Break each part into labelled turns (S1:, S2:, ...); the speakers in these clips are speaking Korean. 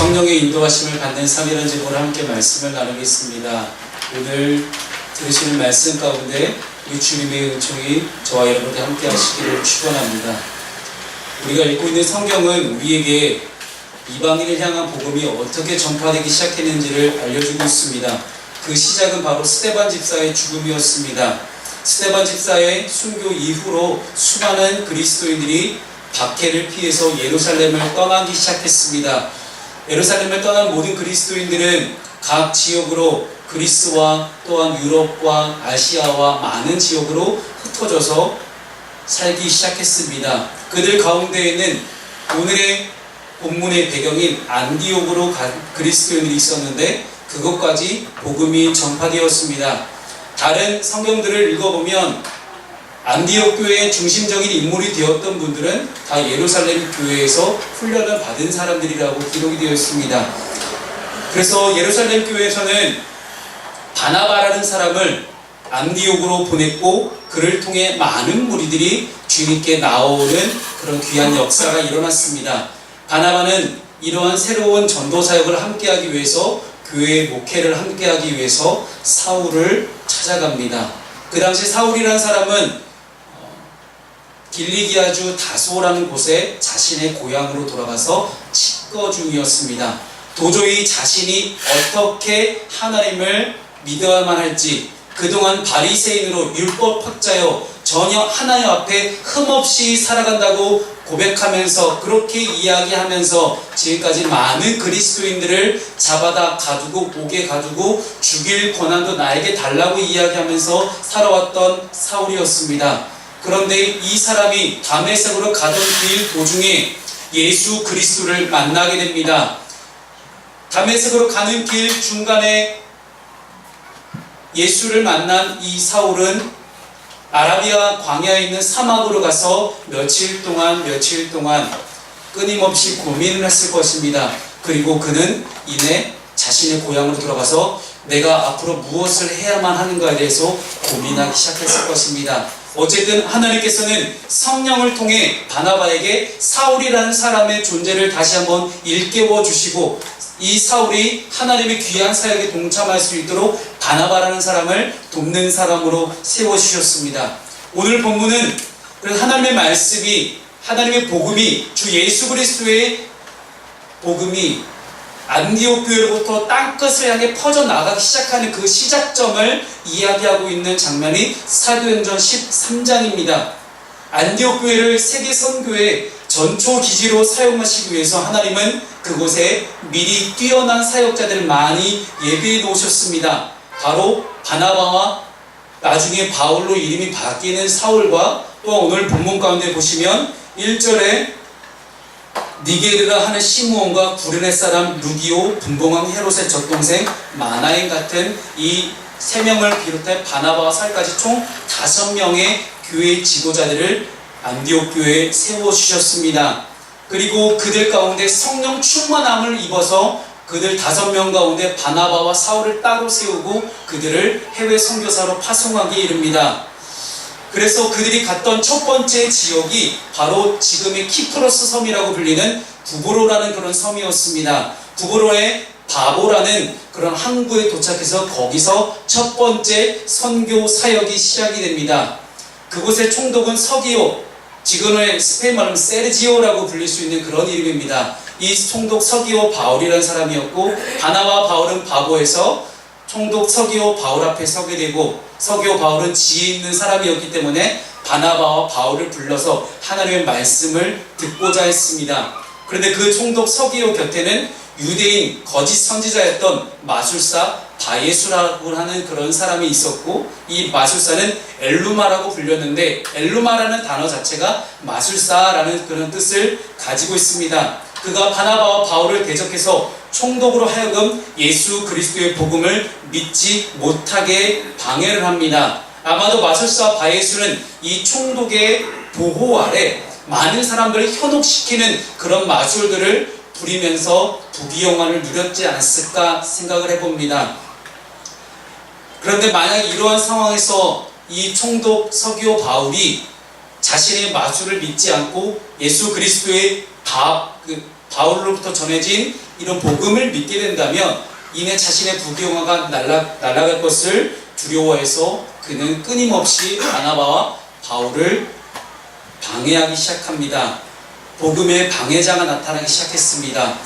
S1: 성령의 인도하심을 받는 3일한 제보로 함께 말씀을 나누겠습니다. 오늘 들으시는 말씀 가운데 우리 주님의 은총이 저와 여러분과 함께 하시기를 축원합니다. 우리가 읽고 있는 성경은 우리에게 이방인을 향한 복음이 어떻게 전파되기 시작했는지를 알려주고 있습니다. 그 시작은 바로 스데반 집사의 죽음이었습니다. 스데반 집사의 순교 이후로 수많은 그리스도인들이 박해를 피해서 예루살렘을 떠나기 시작했습니다. 예루살렘을 떠난 모든 그리스도인들은 각 지역으로 그리스와 또한 유럽과 아시아와 많은 지역으로 흩어져서 살기 시작했습니다. 그들 가운데에는 오늘의 본문의 배경인 안디옥으로 그리스도인들이 있었는데 그것까지 복음이 전파되었습니다. 다른 성경들을 읽어보면 안디옥 교회의 중심적인 인물이 되었던 분들은 다 예루살렘 교회에서 훈련을 받은 사람들이라고 기록이 되어 있습니다. 그래서 예루살렘 교회에서는 바나바라는 사람을 안디옥으로 보냈고 그를 통해 많은 무리들이 주님께 나오는 그런 귀한 역사가 일어났습니다. 바나바는 이러한 새로운 전도 사역을 함께하기 위해서 교회의 목회를 함께하기 위해서 사울을 찾아갑니다. 그 당시 사울이라는 사람은 길리기아주 다소라는 곳에 자신의 고향으로 돌아가서 칩거 중이었습니다. 도저히 자신이 어떻게 하나님을 믿어야만 할지 그동안 바리새인으로 율법학자여 전혀 하나님 앞에 흠없이 살아간다고 고백하면서 그렇게 이야기하면서 지금까지 많은 그리스도인들을 잡아다 가두고 옥에 가두고 죽일 권한도 나에게 달라고 이야기하면서 살아왔던 사울이었습니다. 그런데 이 사람이 다메섹으로 가던 길 도중에 예수 그리스도를 만나게 됩니다. 다메섹으로 가는 길 중간에 예수를 만난 이 사울은 아라비아 광야에 있는 사막으로 가서 며칠 동안 끊임없이 고민을 했을 것입니다. 그리고 그는 이내 자신의 고향으로 돌아가서 내가 앞으로 무엇을 해야만 하는가에 대해서 고민하기 시작했을 것입니다. 어쨌든 하나님께서는 성령을 통해 바나바에게 사울이라는 사람의 존재를 다시 한번 일깨워 주시고 이 사울이 하나님의 귀한 사역에 동참할 수 있도록 바나바라는 사람을 돕는 사람으로 세워주셨습니다. 오늘 본문은 하나님의 말씀이 하나님의 복음이 주 예수 그리스도의 복음이 안디옥 교회로부터 땅끝을 향해 퍼져나가기 시작하는 그 시작점을 이야기하고 있는 장면이 사도행전 13장입니다. 안디옥 교회를 세계 선교의 전초 기지로 사용하시기 위해서 하나님은 그곳에 미리 뛰어난 사역자들을 많이 예비해 놓으셨습니다. 바로 바나바와 나중에 바울로 이름이 바뀌는 사울과 또 오늘 본문 가운데 보시면 1절에 니게르라 하는 시므온과 구레네 사람 루기오 분봉왕 헤롯의 젖동생 마나인 같은 이 3명을 비롯해 바나바와 사울까지 총 5명의 교회 지도자들을 안디옥 교회에 세워주셨습니다. 그리고 그들 가운데 성령 충만함을 입어서 그들 5명 가운데 바나바와 사울을 따로 세우고 그들을 해외 선교사로 파송하기에 이릅니다. 그래서 그들이 갔던 첫 번째 지역이 바로 지금의 키프로스 섬이라고 불리는 부브로라는 그런 섬이었습니다. 부브로의 바보라는 그런 항구에 도착해서 거기서 첫 번째 선교 사역이 시작이 됩니다. 그곳의 총독은 서기오, 지금의 스페인 말로 세르지오라고 불릴 수 있는 그런 이름입니다. 이 총독 서기오 바울이라는 사람이었고 바나바 바울은 바보에서 총독 서기오 바울 앞에 서게 되고 서기오 바울은 지혜 있는 사람이었기 때문에 바나바와 바울을 불러서 하나님의 말씀을 듣고자 했습니다. 그런데 그 총독 서기오 곁에는 유대인 거짓 선지자였던 마술사 바예수라고 하는 그런 사람이 있었고 이 마술사는 엘루마라고 불렸는데 엘루마라는 단어 자체가 마술사라는 그런 뜻을 가지고 있습니다. 그가 바나바와 바울을 대적해서 총독으로 하여금 예수 그리스도의 복음을 믿지 못하게 방해를 합니다. 아마도 마술사 바예수는 이 총독의 보호 아래 많은 사람들을 현혹시키는 그런 마술들을 부리면서 부귀영화를 누렸지 않았을까 생각을 해봅니다. 그런데 만약 이러한 상황에서 이 총독 서기오 바울이 자신의 마술을 믿지 않고 예수 그리스도의 바울로부터 전해진 이런 복음을 믿게 된다면 이내 자신의 부귀영화가 날아갈 것을 두려워해서 그는 끊임없이 바나바와 바울을 방해하기 시작합니다. 복음의 방해자가 나타나기 시작했습니다.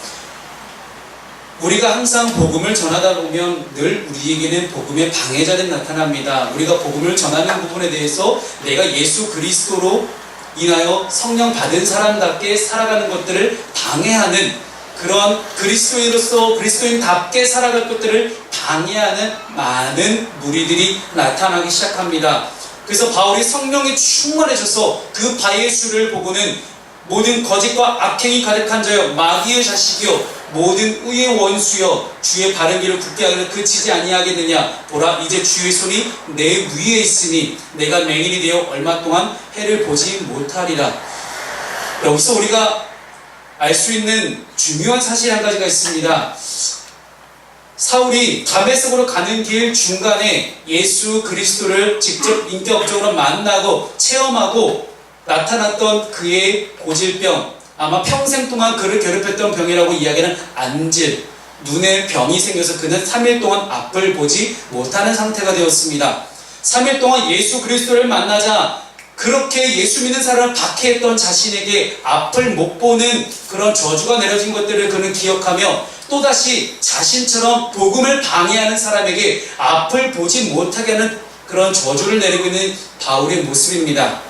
S1: 우리가 항상 복음을 전하다 보면 늘 우리에게는 복음의 방해자들이 나타납니다. 우리가 복음을 전하는 부분에 대해서 내가 예수 그리스도로 인하여 성령 받은 사람답게 살아가는 것들을 방해하는 그런 그리스도인으로서 그리스도인답게 살아갈 것들을 방해하는 많은 무리들이 나타나기 시작합니다. 그래서 바울이 성령에 충만해져서 그 바예수를 보고는 모든 거짓과 악행이 가득한 자여 마귀의 자식이요 모든 의의 원수여 주의 바른 길을 굳게 하기를 그치지 아니하겠느냐. 보라 이제 주의 손이 내 위에 있으니 내가 맹인이 되어 얼마 동안 해를 보지 못하리라. 여기서 우리가 알 수 있는 중요한 사실 한 가지가 있습니다. 사울이 다메섹으로 가는 길 중간에 예수 그리스도를 직접 인격적으로 만나고 체험하고 나타났던 그의 고질병, 아마 평생 동안 그를 괴롭혔던 병이라고 이야기하는 안질, 눈에 병이 생겨서 그는 3일 동안 앞을 보지 못하는 상태가 되었습니다. 3일 동안 예수 그리스도를 만나자 그렇게 예수 믿는 사람을 박해했던 자신에게 앞을 못 보는 그런 저주가 내려진 것들을 그는 기억하며 또다시 자신처럼 복음을 방해하는 사람에게 앞을 보지 못하게 하는 그런 저주를 내리고 있는 바울의 모습입니다.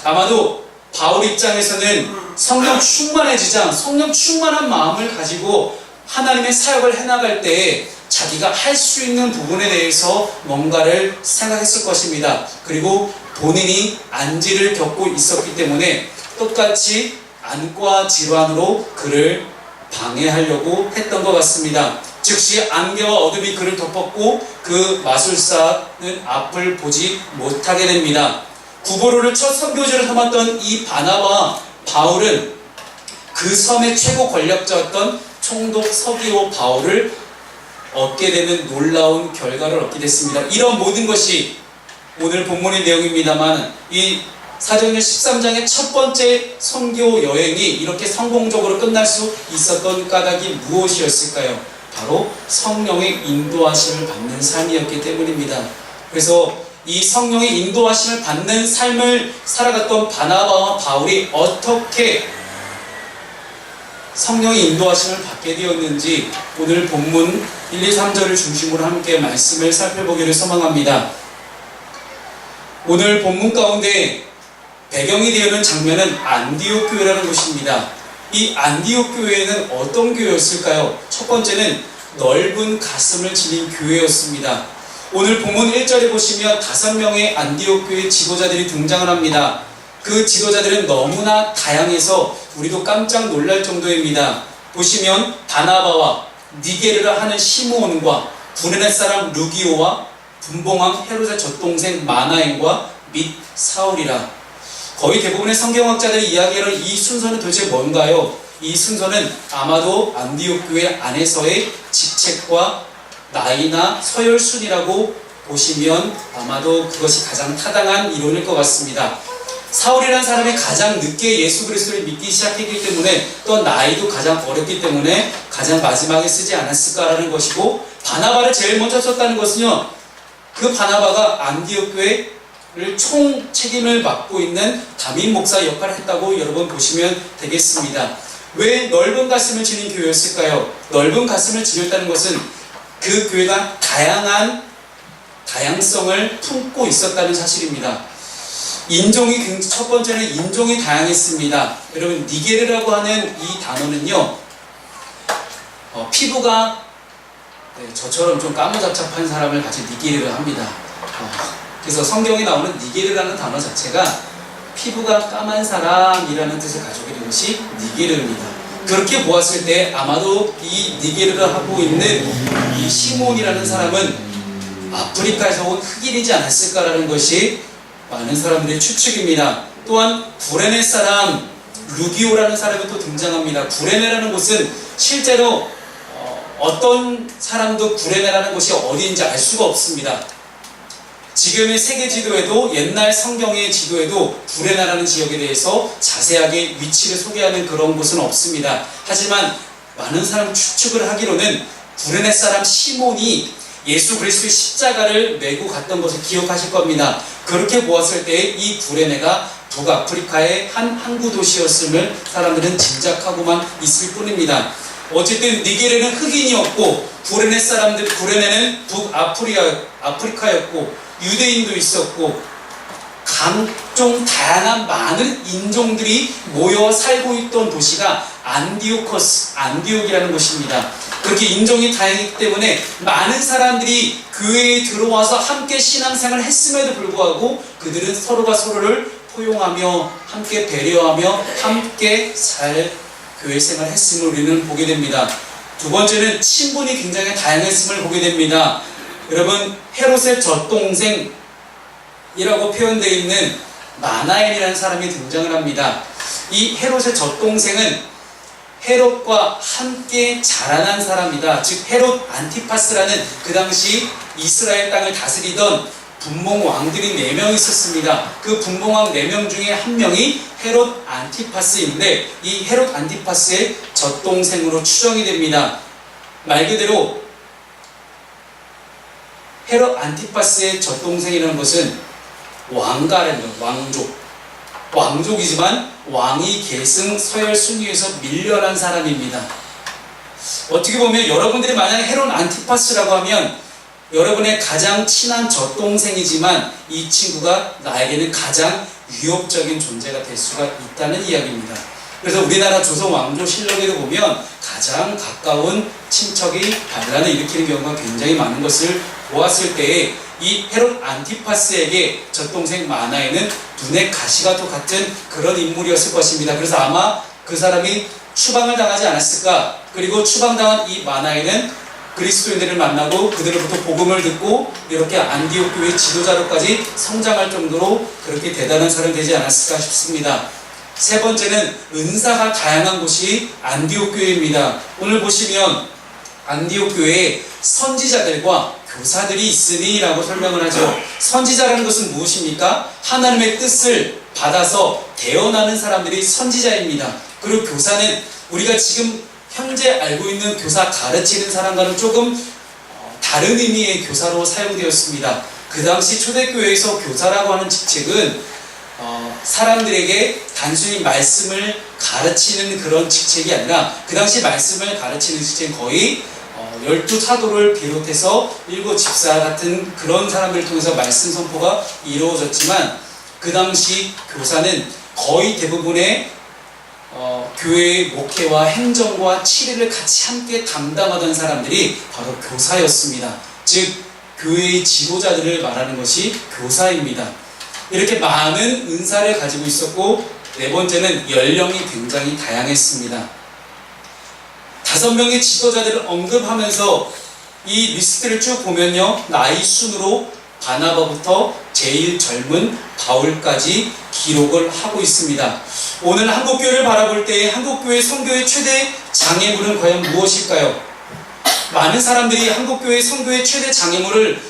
S1: 아마도 바울 입장에서는 성령 충만해지자 성령 충만한 마음을 가지고 하나님의 사역을 해나갈 때에 자기가 할 수 있는 부분에 대해서 뭔가를 생각했을 것입니다. 그리고 본인이 안지를 겪고 있었기 때문에 똑같이 안과 질환으로 그를 방해하려고 했던 것 같습니다. 즉시 안개와 어둠이 그를 덮었고 그 마술사는 앞을 보지 못하게 됩니다. 구보로를 첫 선교지를 삼았던 이 바나바와 바울은 그 섬의 최고 권력자였던 총독 서기오 바울을 얻게 되는 놀라운 결과를 얻게 됐습니다. 이런 모든 것이 오늘 본문의 내용입니다만 이 사도행전 13장의 첫 번째 선교 여행이 이렇게 성공적으로 끝날 수 있었던 까닭이 무엇이었을까요? 바로 성령의 인도하심을 받는 삶이었기 때문입니다. 그래서 이 성령의 인도하심을 받는 삶을 살아갔던 바나바와 바울이 어떻게 성령의 인도하심을 받게 되었는지 오늘 본문 1, 2, 3절을 중심으로 함께 말씀을 살펴보기를 소망합니다. 오늘 본문 가운데 배경이 되는 장면은 안디옥 교회라는 곳입니다. 이 안디옥 교회는 어떤 교회였을까요? 첫 번째는 넓은 가슴을 지닌 교회였습니다. 오늘 본문 1절에 보시면 5명의 안디옥 교회 지도자들이 등장을 합니다. 그 지도자들은 너무나 다양해서 우리도 깜짝 놀랄 정도입니다. 보시면 바나바와 니게르라 하는 시므온과 구레네 사람 루기오와 분봉왕 헤롯의 젖동생 마나엔과 및 사울이라. 거의 대부분의 성경학자들이 이야기하는 이 순서는 도대체 뭔가요? 이 순서는 아마도 안디옥 교회 안에서의 직책과 나이나 서열순이라고 보시면 아마도 그것이 가장 타당한 이론일 것 같습니다. 사울이라는 사람이 가장 늦게 예수 그리스도를 믿기 시작했기 때문에 또 나이도 가장 어렸기 때문에 가장 마지막에 쓰지 않았을까라는 것이고, 바나바를 제일 먼저 썼다는 것은요, 그 바나바가 안디옥 교회를 총 책임을 맡고 있는 담임 목사 역할을 했다고 여러분 보시면 되겠습니다. 왜 넓은 가슴을 지닌 교회였을까요? 넓은 가슴을 지녔다는 것은 그 교회가 다양성을 품고 있었다는 사실입니다. 첫 번째는 인종이 다양했습니다. 여러분, 니게르라고 하는 이 단어는요, 피부가 저처럼 좀 까무잡잡한 사람을 같이 니게르를 합니다. 그래서 성경에 나오는 니게르라는 단어 자체가 피부가 까만 사람이라는 뜻을 가지고 있는 것이 니게르입니다. 그렇게 보았을 때 아마도 이 니게르를 하고 있는 이 시몬이라는 사람은 아프리카에서 온 흑인이지 않았을까라는 것이 많은 사람들의 추측입니다. 또한 구레네 사람 루기오라는 사람이 또 등장합니다. 구레네라는 곳은 실제로 어떤 사람도 구레네라는 곳이 어디인지 알 수가 없습니다. 지금의 세계 지도에도 옛날 성경의 지도에도 구레네라는 지역에 대해서 자세하게 위치를 소개하는 그런 곳은 없습니다. 하지만 많은 사람 추측을 하기로는 구레네 사람 시몬이 예수 그리스도의 십자가를 메고 갔던 것을 기억하실 겁니다. 그렇게 보았을 때 이 구레네가 북아프리카의 한 항구 도시였음을 사람들은 짐작하고만 있을 뿐입니다. 어쨌든 니게르는 흑인이었고 구레네는 북아프리카였고 유대인도 있었고 각종 다양한 많은 인종들이 모여 살고 있던 도시가 안디옥이라는 곳입니다. 그렇게 인종이 다양했기 때문에 많은 사람들이 교회에 들어와서 함께 신앙생활을 했음에도 불구하고 그들은 서로가 서로를 포용하며 함께 배려하며 함께 잘 교회 생활을 했음을 우리는 보게 됩니다. 두 번째는 친분이 굉장히 다양했음을 보게 됩니다. 여러분, 헤롯의 젖동생이라고 표현되어 있는 마나엘이라는 사람이 등장을 합니다. 이 헤롯의 젖동생은 헤롯과 함께 자라난 사람이다. 즉 헤롯 안티파스라는 그 당시 이스라엘 땅을 다스리던 분봉 왕들이 4명 있었습니다. 그 분봉 왕 4명 중에 한 명이 헤롯 안티파스인데 이 헤롯 안티파스의 젖동생으로 추정이 됩니다. 말 그대로 헤롯 안티파스의 젖동생이라는 것은 왕가라는 거예요. 왕족이지만 왕위 계승 서열 순위에서 밀려난 사람입니다. 어떻게 보면 여러분들이 만약에 헤롯 안티파스라고 하면 여러분의 가장 친한 젖동생이지만 이 친구가 나에게는 가장 위협적인 존재가 될 수가 있다는 이야기입니다. 그래서 우리나라 조선 왕조 실록에도 보면 가장 가까운 친척이 반란을 일으키는 경우가 굉장히 많은 것을 보았을 때에 이 헤롯 안티파스에게 젖동생 마나에는 눈에 가시가 또 같은 그런 인물이었을 것입니다. 그래서 아마 그 사람이 추방을 당하지 않았을까. 그리고 추방당한 이 마나에는 그리스도인들을 만나고 그들로부터 복음을 듣고 이렇게 안디옥 교회 지도자로까지 성장할 정도로 그렇게 대단한 사람이 되지 않았을까 싶습니다. 세 번째는 은사가 다양한 곳이 안디옥 교회입니다. 오늘 보시면 안디옥 교회에 선지자들과 교사들이 있으니 라고 설명을 하죠. 선지자라는 것은 무엇입니까? 하나님의 뜻을 받아서 대언하는 사람들이 선지자입니다. 그리고 교사는 우리가 지금 현재 알고 있는 교사 가르치는 사람과는 조금 다른 의미의 교사로 사용되었습니다. 그 당시 초대교회에서 교사라고 하는 직책은 사람들에게 단순히 말씀을 가르치는 그런 직책이 아니라 그 당시 말씀을 가르치는 직책은 거의 12사도를 비롯해서 7 집사 같은 그런 사람들을 통해서 말씀 선포가 이루어졌지만 그 당시 교사는 거의 대부분의 교회의 목회와 행정과 치리를 같이 함께 담당하던 사람들이 바로 교사였습니다. 즉 교회의 지도자들을 말하는 것이 교사입니다. 이렇게 많은 은사를 가지고 있었고 네 번째는 연령이 굉장히 다양했습니다. 5명의 지도자들을 언급하면서 이 리스트를 쭉 보면요, 나이 순으로 바나바부터 제일 젊은 바울까지 기록을 하고 있습니다. 오늘 한국교회를 바라볼 때 한국교회 선교의 최대 장애물은 과연 무엇일까요? 많은 사람들이 한국교회 선교의 최대 장애물을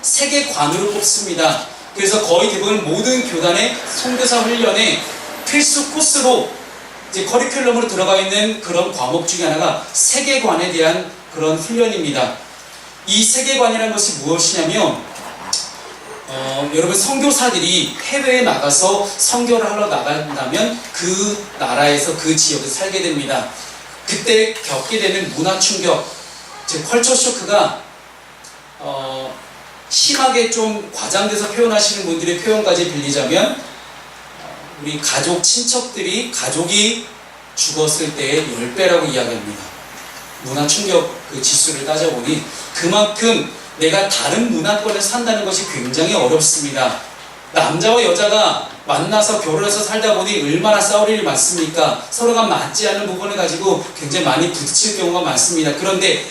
S1: 세계관으로 뽑습니다. 그래서 거의 대부분 모든 교단의 선교사 훈련에 필수 코스로 이제 커리큘럼으로 들어가 있는 그런 과목 중에 하나가 세계관에 대한 그런 훈련입니다. 이 세계관이라는 것이 무엇이냐면 여러분 선교사들이 해외에 나가서 선교를 하러 나간다면 그 나라에서 그 지역에서 살게 됩니다. 그때 겪게 되는 문화 충격, 즉 컬처 쇼크가 심하게 좀 과장돼서 표현하시는 분들의 표현까지 빌리자면 우리 가족, 가족이 죽었을 때의 10배라고 이야기합니다. 문화 충격 그 지수를 따져보니 그만큼 내가 다른 문화권에서 산다는 것이 굉장히 어렵습니다. 남자와 여자가 만나서 결혼해서 살다 보니 얼마나 싸울 일이 많습니까? 서로가 맞지 않는 부분을 가지고 굉장히 많이 부딪힐 경우가 많습니다. 그런데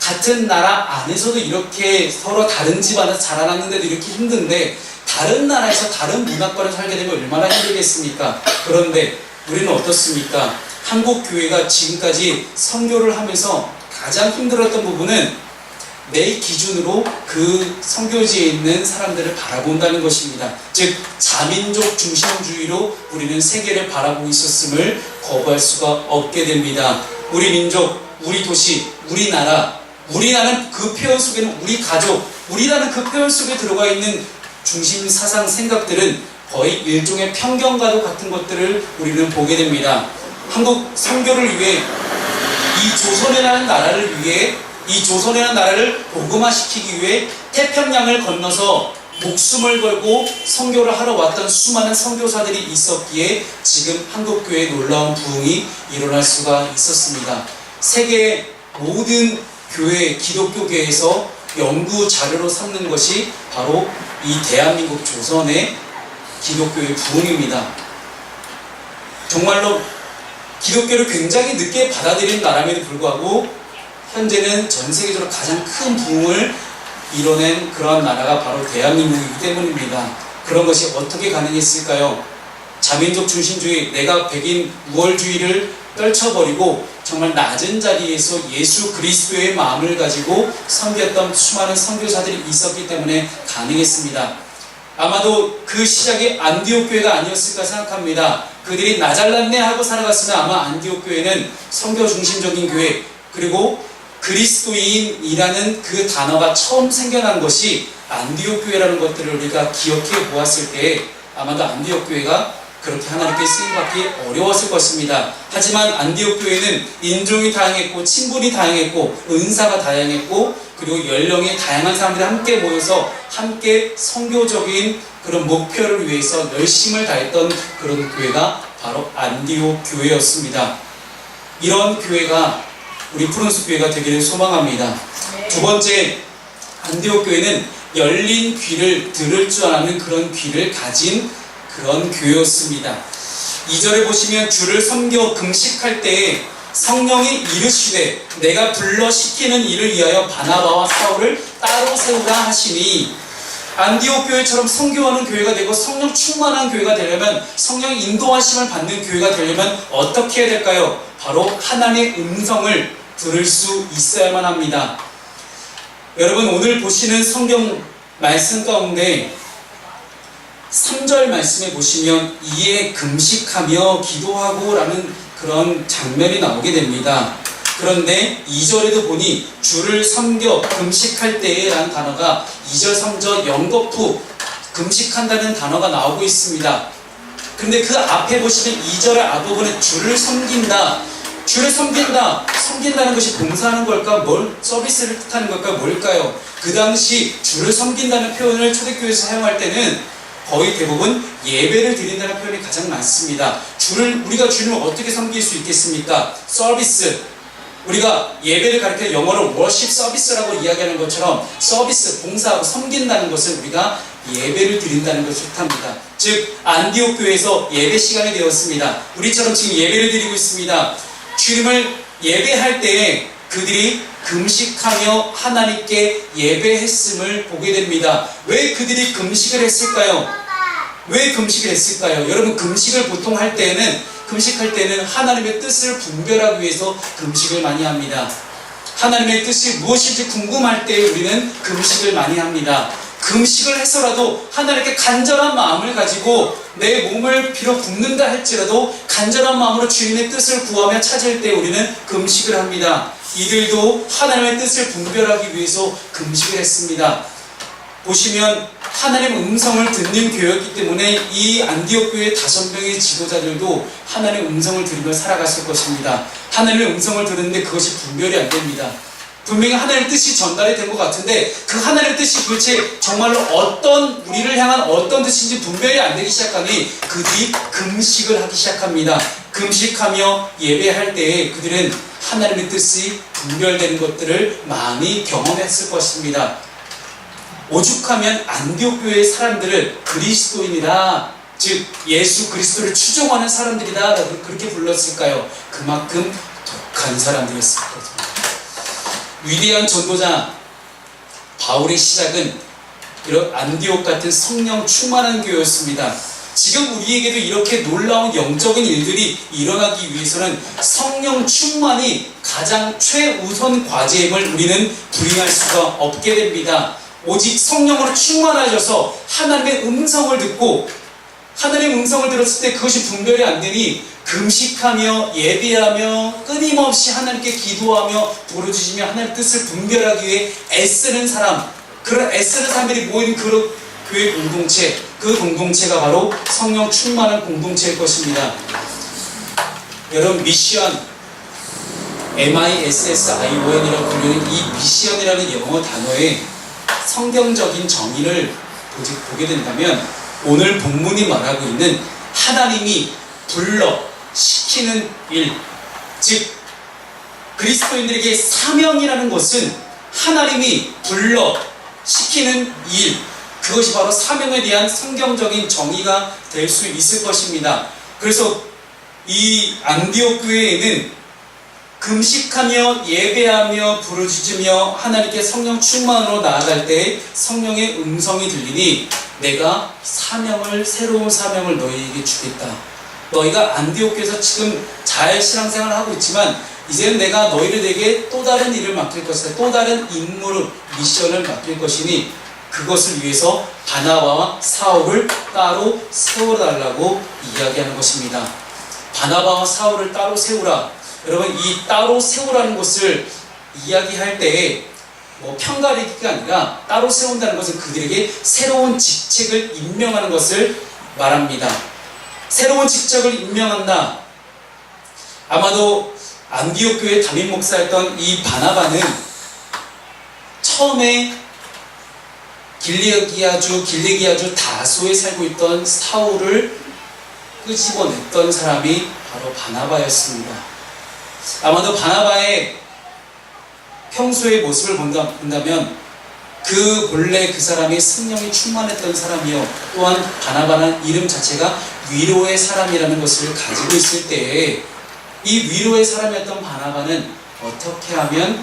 S1: 같은 나라 안에서도 이렇게 서로 다른 집 안에서 자라났는데도 이렇게 힘든데 다른 나라에서 다른 문화권에서 살게 되면 얼마나 힘들겠습니까? 그런데 우리는 어떻습니까? 한국 교회가 지금까지 선교를 하면서 가장 힘들었던 부분은 내 기준으로 그 선교지에 있는 사람들을 바라본다는 것입니다. 즉 자민족 중심주의로 우리는 세계를 바라보고 있었음을 거부할 수가 없게 됩니다. 우리 민족, 우리 도시, 우리나라는 그 표현 속에는 우리 가족, 우리라는 그 표현 속에 들어가 있는 중심 사상 생각들은 거의 일종의 편견과도 같은 것들을 우리는 보게 됩니다. 한국 선교를 위해 이 조선이라는 나라를 위해 이 조선이라는 나라를 복음화시키기 위해 태평양을 건너서 목숨을 걸고 선교를 하러 왔던 수많은 선교사들이 있었기에 지금 한국교회에 놀라운 부흥이 일어날 수가 있었습니다. 세계의 모든 교회, 기독교계에서 연구 자료로 삼는 것이 바로 이 대한민국 조선의 기독교의 부흥입니다. 정말로 기독교를 굉장히 늦게 받아들인 나라임에도 불구하고 현재는 전 세계적으로 가장 큰 부흥을 이뤄낸 그러한 나라가 바로 대한민국이기 때문입니다. 그런 것이 어떻게 가능했을까요? 자민족 중심주의, 내가 백인 우월주의를 떨쳐버리고 정말 낮은 자리에서 예수 그리스도의 마음을 가지고 섬겼던 수많은 선교사들이 있었기 때문에 가능했습니다. 아마도 그 시작이 안디옥 교회가 아니었을까 생각합니다. 그들이 나 잘났네 하고 살아갔으면 아마 안디옥 교회는 선교 중심적인 교회, 그리고 그리스도인이라는 그 단어가 처음 생겨난 것이 안디옥 교회라는 것들을 우리가 기억해 보았을 때 아마도 안디옥 교회가 그렇게 하나님께 쓰임받기 어려웠을 것입니다. 하지만 안디옥 교회는 인종이 다양했고 친분이 다양했고 은사가 다양했고 그리고 연령이 다양한 사람들이 함께 모여서 함께 선교적인 그런 목표를 위해서 열심을 다했던 그런 교회가 바로 안디옥 교회였습니다. 이런 교회가 우리 푸른숲 교회가 되기를 소망합니다. 두 번째, 안디옥 교회는 열린 귀를 들을 줄 아는 그런 귀를 가진 그런 교회였습니다. 2절에 보시면 주를 섬겨 금식할 때에 성령이 이르시되 내가 불러 시키는 일을 위하여 바나바와 사울을 따로 세우라 하시니, 안디옥 교회처럼 선교하는 교회가 되고 성령 충만한 교회가 되려면, 성령의 인도하심을 받는 교회가 되려면 어떻게 해야 될까요? 바로 하나님의 음성을 들을 수 있어야만 합니다. 여러분, 오늘 보시는 성경 말씀 가운데 3절 말씀에 보시면 이에 금식하며 기도하고 라는 그런 장면이 나오게 됩니다. 그런데 2절에도 보니 주를 섬겨 금식할 때에 라는 단어가 2절 3절 연거푸 금식한다는 단어가 나오고 있습니다. 그런데 그 앞에 보시면 2절의 앞부분에 주를 섬긴다, 주를 섬긴다는 것이 봉사하는 걸까? 서비스를 뜻하는 걸까? 뭘까요? 그 당시 주를 섬긴다는 표현을 초대교회에서 사용할 때는 거의 대부분 예배를 드린다는 표현이 가장 많습니다. 우리가 주님을 어떻게 섬길 수 있겠습니까? 서비스. 우리가 예배를 가리켜 영어로 워십 서비스라고 이야기하는 것처럼 서비스, 봉사하고 섬긴다는 것을 우리가 예배를 드린다는 것을 뜻합니다. 즉 안디옥 교회에서 예배 시간이 되었습니다. 우리처럼 지금 예배를 드리고 있습니다. 주님을 예배할 때에 그들이 금식하며 하나님께 예배했음을 보게 됩니다. 왜 그들이 금식을 했을까요? 왜 금식을 했을까요? 여러분, 금식을 보통 금식할 때는 하나님의 뜻을 분별하기 위해서 금식을 많이 합니다. 하나님의 뜻이 무엇인지 궁금할 때 우리는 금식을 많이 합니다. 금식을 해서라도 하나님께 간절한 마음을 가지고 내 몸을 비록 굶는다 할지라도 간절한 마음으로 주님의 뜻을 구하며 찾을 때 우리는 금식을 합니다. 이들도 하나님의 뜻을 분별하기 위해서 금식을 했습니다. 보시면 하나님의 음성을 듣는 교회였기 때문에 이 안디옥 교회 5명의 지도자들도 하나님의 음성을 들으며 살아갔을 것입니다. 하나님의 음성을 들었는데 그것이 분별이 안 됩니다. 분명히 하나님의 뜻이 전달이 된 것 같은데 그 하나님의 뜻이 도대체 정말로 우리를 향한 어떤 뜻인지 분별이 안 되기 시작하니 그들이 금식을 하기 시작합니다. 금식하며 예배할 때에 그들은 하나님의 뜻이 분별되는 것들을 많이 경험했을 것입니다. 오죽하면 안디옥 교회의 사람들을 그리스도인이다, 즉 예수 그리스도를 추종하는 사람들이다 라고 그렇게 불렀을까요? 그만큼 독한 사람들이었을 거죠. 위대한 전도자 바울의 시작은 이런 안디옥 같은 성령 충만한 교회였습니다. 지금 우리에게도 이렇게 놀라운 영적인 일들이 일어나기 위해서는 성령 충만이 가장 최우선 과제임을 우리는 부인할 수가 없게 됩니다. 오직 성령으로 충만하셔서 하나님의 음성을 듣고 하나님의 음성을 들었을 때 그것이 분별이 안 되니 금식하며 예배하며 끊임없이 하나님께 기도하며 부르짖으며 하나님의 뜻을 분별하기 위해 애쓰는 사람, 그런 애쓰는 사람들이 모이는 그런 교회 공동체, 그 공동체가 바로 성령 충만한 공동체일 것입니다. 여러분, 미션, MISSION이라고 불리는 이 미션이라는 영어 단어의 성경적인 정의를 보게 된다면 오늘 본문이 말하고 있는 하나님이 불러 시키는 일, 즉 그리스도인들에게 사명이라는 것은 하나님이 불러 시키는 일, 그것이 바로 사명에 대한 성경적인 정의가 될 수 있을 것입니다. 그래서 이 안디옥 교회에는 금식하며 예배하며 부르짖으며 하나님께 성령 충만으로 나아갈 때 성령의 음성이 들리니 내가 새로운 사명을 너희에게 주겠다. 너희가 안디옥 교회에서 지금 잘 신앙생활을 하고 있지만 이제는 내가 너희들에게 또 다른 일을 맡길 것이다. 또 다른 임무를, 미션을 맡길 것이니 그것을 위해서 바나바와 사울을 따로 세워달라고 이야기하는 것입니다. 바나바와 사울을 따로 세우라. 여러분, 이 따로 세우라는 것을 이야기할 때에 편가르기가 아니라 따로 세운다는 것은 그들에게 새로운 직책을 임명하는 것을 말합니다. 새로운 직책을 임명한다. 아마도 안디옥 교회 담임 목사였던 이 바나바는 처음에 길리기아주 다소에 살고 있던 사울을 끄집어냈던 사람이 바로 바나바였습니다. 아마도 바나바의 평소의 모습을 본다면 본래 그 사람이 성령이 충만했던 사람이요, 또한 바나바는 이름 자체가 위로의 사람이라는 것을 가지고 있을 때에 이 위로의 사람이었던 바나바는 어떻게 하면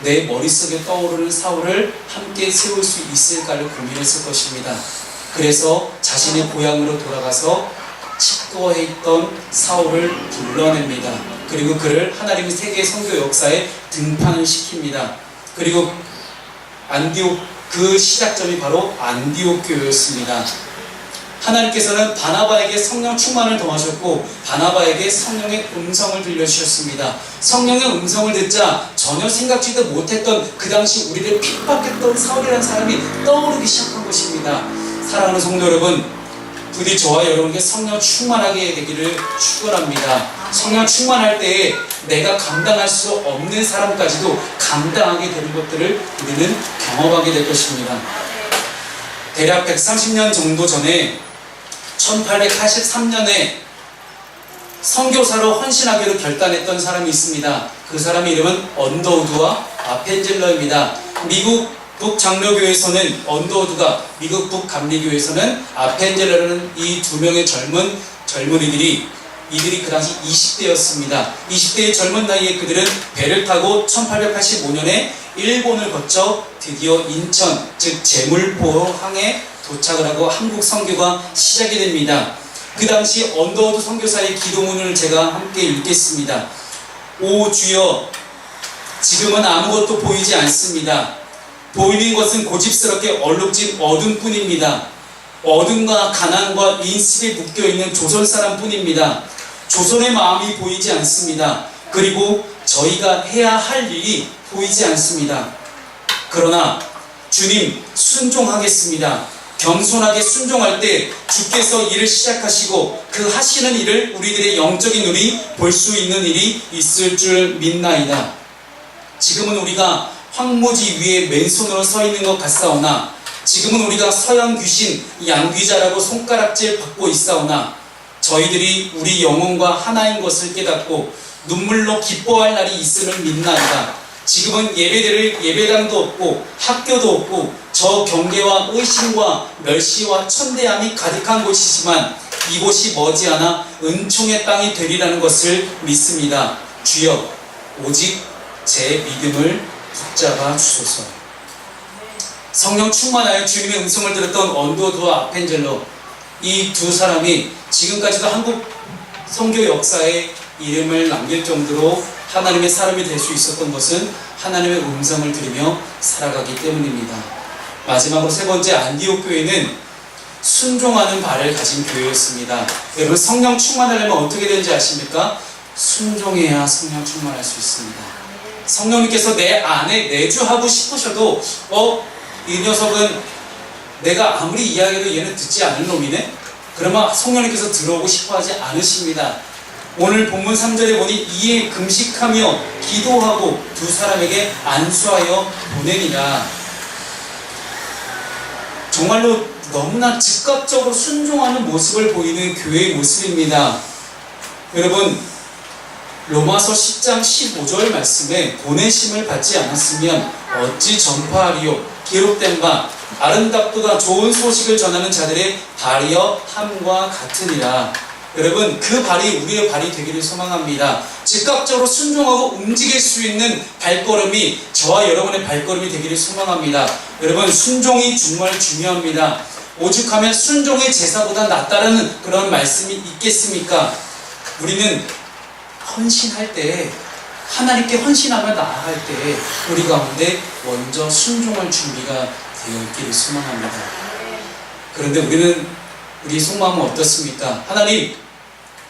S1: 내 머릿속에 떠오르는 사울을 함께 세울 수 있을까를 고민했을 것입니다. 그래서 자신의 고향으로 돌아가서 칩거해 있던 사울을 불러냅니다. 그리고 그를 하나님의 세계 선교 역사에 등판을 시킵니다. 그리고 그 시작점이 바로 안디옥 교회였습니다. 하나님께서는 바나바에게 성령 충만을 더하셨고 바나바에게 성령의 음성을 들려주셨습니다. 성령의 음성을 듣자 전혀 생각지도 못했던 그 당시 우리를 핍박했던 사울이라는 사람이 떠오르기 시작한 것입니다. 사랑하는 성도 여러분, 부디 저와 여러분께 성령 충만하게 되기를 축원합니다. 성령 충만할 때에 내가 감당할 수 없는 사람까지도 감당하게 되는 것들을 우리는 경험하게 될 것입니다. 대략 130년 정도 전에 1883년에 선교사로 헌신하기로 결단했던 사람이 있습니다. 그 사람의 이름은 언더우드와 아펜젤러입니다. 미국 북장로교에서는 언더우드가, 미국 북감리교에서는 아펜젤러라는 이 두 명의 젊은이들이 그 당시 20대였습니다. 20대의 젊은 나이에 그들은 배를 타고 1885년에 일본을 거쳐 드디어 인천, 즉 제물포항에 도착을 하고 한국 선교가 시작이 됩니다. 그 당시 언더우드 선교사의 기도문을 제가 함께 읽겠습니다. 오 주여, 지금은 아무것도 보이지 않습니다. 보이는 것은 고집스럽게 얼룩진 어둠뿐입니다. 어둠과 가난과 인습에 묶여있는 조선 사람뿐입니다. 조선의 마음이 보이지 않습니다. 그리고 저희가 해야 할 일이 보이지 않습니다. 그러나 주님, 순종하겠습니다. 겸손하게 순종할 때 주께서 일을 시작하시고 그 하시는 일을 우리들의 영적인 눈이 볼 수 있는 일이 있을 줄 믿나이다. 지금은 우리가 황무지 위에 맨손으로 서 있는 것 같사오나, 지금은 우리가 서양 귀신 양귀자라고 손가락질 받고 있사오나, 저희들이 우리 영혼과 하나인 것을 깨닫고 눈물로 기뻐할 날이 있음을 믿나이다. 지금은 예배당도 없고 학교도 없고 저 경계와 의심과 멸시와 천대함이 가득한 곳이지만 이곳이 머지않아 은총의 땅이 되리라는 것을 믿습니다. 주여, 오직 제 믿음을 붙잡아 주소서. 성령 충만하여 주님의 음성을 들었던 언더우드와 아펜젤러, 이 두 사람이 지금까지도 한국 선교 역사에 이름을 남길 정도로 하나님의 사람이 될 수 있었던 것은 하나님의 음성을 들으며 살아가기 때문입니다. 마지막으로 세 번째, 안디옥 교회는 순종하는 발을 가진 교회였습니다. 여러분, 성령 충만하려면 어떻게 되는지 아십니까? 순종해야 성령 충만할 수 있습니다. 성령님께서 내 안에 내주하고 싶으셔도 이 녀석은 내가 아무리 이야기해도 얘는 듣지 않을 놈이네? 그러면 성령님께서 들어오고 싶어하지 않으십니다. 오늘 본문 3절에 보니 이에 금식하며 기도하고 두 사람에게 안수하여 보내니라. 정말로 너무나 즉각적으로 순종하는 모습을 보이는 교회의 모습입니다. 여러분, 로마서 10장 15절 말씀에 보내심을 받지 않았으면 어찌 전파하리요? 기록된 바 아름답도다 좋은 소식을 전하는 자들의 발이여 함과 같으니라. 여러분, 그 발이 우리의 발이 되기를 소망합니다. 즉각적으로 순종하고 움직일 수 있는 발걸음이 저와 여러분의 발걸음이 되기를 소망합니다. 여러분, 순종이 정말 중요합니다. 오죽하면 순종의 제사보다 낫다라는 그런 말씀이 있겠습니까? 우리는 헌신할 때, 하나님께 헌신하며 나아갈 때 우리 가운데 먼저 순종할 준비가 되어 있기를 소망합니다. 그런데 우리 속마음은 어떻습니까? 하나님,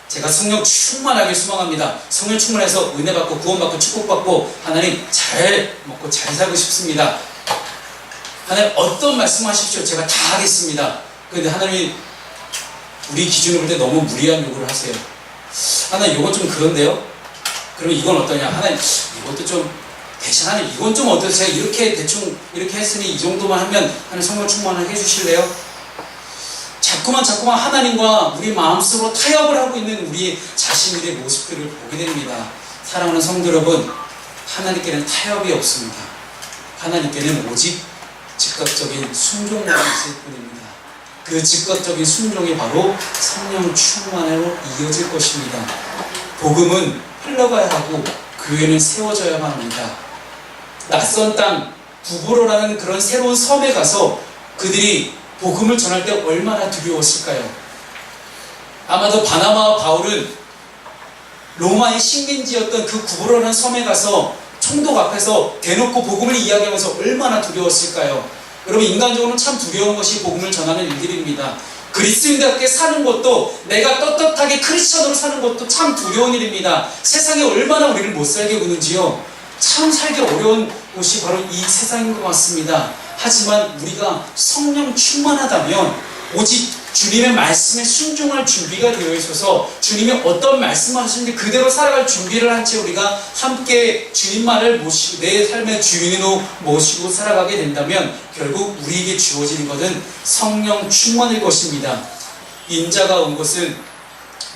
S1: 제가 성령 충만하게 소망합니다. 성령 충만해서 은혜 받고 구원받고 축복받고 하나님 잘 먹고 잘 살고 싶습니다. 하나님 어떤 말씀하십시오. 제가 다 하겠습니다. 그런데 하나님이 우리 기준으로 볼 때 너무 무리한 요구를 하세요. 하나님 이건 좀 그런데요? 그럼 이건 어떠냐? 하나님 이것도 좀 대신 하나님 이건 좀 어떠세요? 제가 이렇게 대충 이렇게 했으니 이 정도만 하면 하나님 성령 충만을 해주실래요? 자꾸만 하나님과 우리 마음속으로 타협을 하고 있는 우리 자신들의 모습들을 보게 됩니다. 사랑하는 성도 여러분, 하나님께는 타협이 없습니다. 하나님께는 오직 즉각적인 순종만 있을 뿐입니다. 그 즉각적인 순종이 바로 성령 충만으로 이어질 것입니다. 복음은 흘러가야 하고 교회는 세워져야만 합니다. 낯선 땅 부브로라는 그런 새로운 섬에 가서 그들이 복음을 전할 때 얼마나 두려웠을까요? 아마도 바나바와 바울은 로마의 식민지였던 그 구브로라는 섬에 가서 총독 앞에서 대놓고 복음을 이야기하면서 얼마나 두려웠을까요? 여러분, 인간적으로는 참 두려운 것이 복음을 전하는 일들입니다. 그리스도인답게 사는 것도, 내가 떳떳하게 크리스천으로 사는 것도 참 두려운 일입니다. 세상에 얼마나 우리를 못 살게 구는지요. 참 살기 어려운 곳이 바로 이 세상인 것 같습니다. 하지만 우리가 성령 충만하다면 오직 주님의 말씀에 순종할 준비가 되어 있어서 주님이 어떤 말씀을 하시는지 그대로 살아갈 준비를 한 채 우리가 함께 주님만을 모시고 내 삶의 주인으로 모시고 살아가게 된다면 결국 우리에게 주어지는 것은 성령 충만일 것입니다. 인자가 온 것은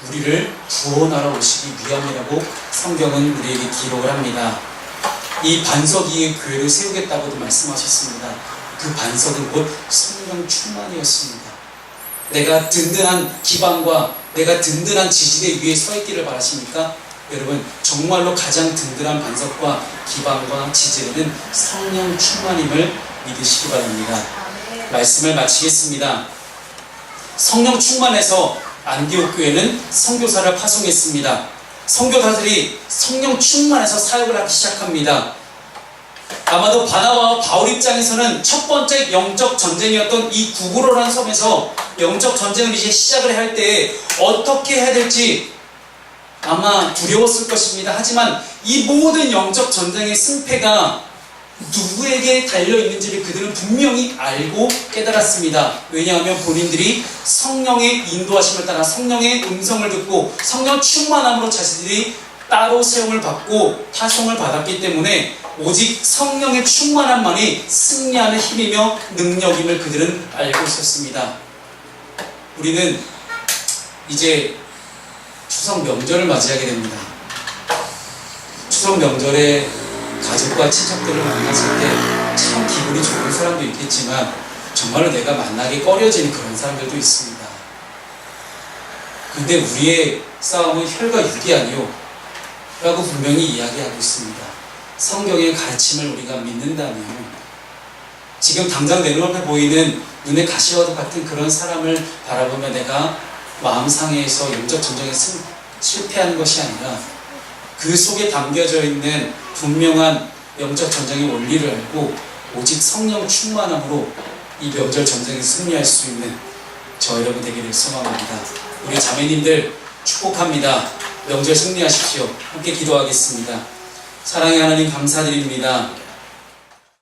S1: 우리를 구원하러 오시기 위함이라고 성경은 우리에게 기록을 합니다. 이 반석 위에 교회를 세우겠다고도 말씀하셨습니다. 그 반석은 곧 성령 충만이었습니다. 내가 든든한 기반과 내가 든든한 지지대 위에 서 있기를 바라십니까? 여러분, 정말로 가장 든든한 반석과 기반과 지지대는 성령 충만임을 믿으시기 바랍니다. 말씀을 마치겠습니다. 성령 충만해서 안디옥 교회는 선교사를 파송했습니다. 선교사들이 성령 충만해서 사역을 하기 시작합니다. 아마도 바나바와 바울 입장에서는 첫 번째 영적 전쟁이었던 이 구브로라는 섬에서 영적 전쟁을 이제 시작을 할 때 어떻게 해야 될지 아마 두려웠을 것입니다. 하지만 이 모든 영적 전쟁의 승패가 누구에게 달려있는지를 그들은 분명히 알고 깨달았습니다. 왜냐하면 본인들이 성령의 인도하심을 따라 성령의 음성을 듣고 성령 충만함으로 자신들이 따로 세움을 받고 파송을 받았기 때문에 오직 성령의 충만함만이 승리하는 힘이며 능력임을 그들은 알고 있었습니다. 우리는 이제 추석 명절을 맞이하게 됩니다. 추석 명절에 가족과 친척들을 만났을 때 참 기분이 좋은 사람도 있겠지만 정말로 내가 만나기 꺼려지는 그런 사람들도 있습니다. 근데 우리의 싸움은 혈과 육이 아니요 라고 분명히 이야기하고 있습니다. 성경의 가르침을 우리가 믿는다면 지금 당장 내 눈앞에 보이는 눈에 가시와도 같은 그런 사람을 바라보며 내가 마음 상해에서 영적 전쟁에 실패하는 것이 아니라 그 속에 담겨져 있는 분명한 영적 전쟁의 원리를 알고 오직 성령 충만함으로 이 명절 전쟁에 승리할 수 있는 저 여러분 되기를 소망합니다. 우리 자매님들 축복합니다. 명절 승리하십시오. 함께 기도하겠습니다. 사랑의 하나님 감사드립니다.